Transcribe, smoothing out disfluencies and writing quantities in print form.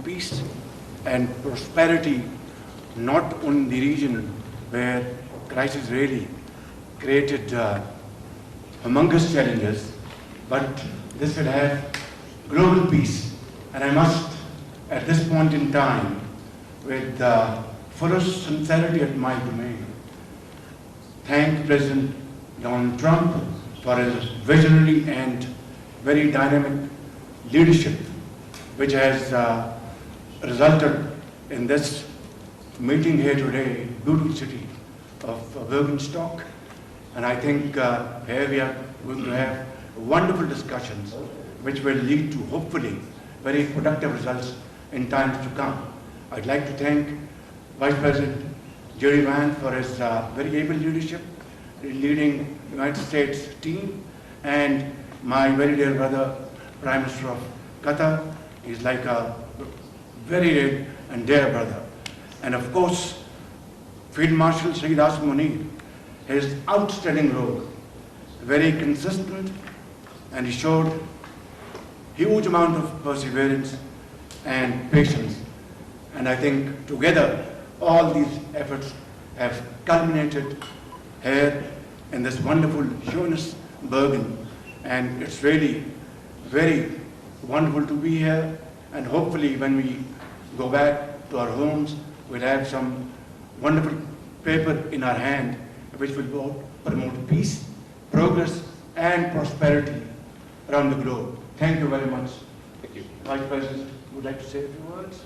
peace and prosperity, not only in the region where crisis really created humongous challenges, but this will have global peace. And I must, at this point in time, with the fullest sincerity at my domain, thank President Donald Trump for his visionary and very dynamic leadership, which has resulted in this meeting here today, beautiful city of Bergenstock. And I think here we are going to have wonderful discussions which will lead to hopefully very productive results in times to come. I'd like to thank Vice President Jerry Van for his very able leadership in leading the United States team, and my very dear brother, Prime Minister of Qatar. He's like a very dear and dear brother. And of course, Field Marshal Shehbaz Sharif, his outstanding role, very consistent, and he showed huge amount of perseverance and patience. And I think together all these efforts have culminated here in this wonderful Bergen, and it's really very wonderful to be here. And hopefully when we go back to our homes, we'll have some wonderful paper in our hand which will both promote peace, progress, and prosperity around the globe. Thank you very much. Thank you. Vice President, would like to say a few words?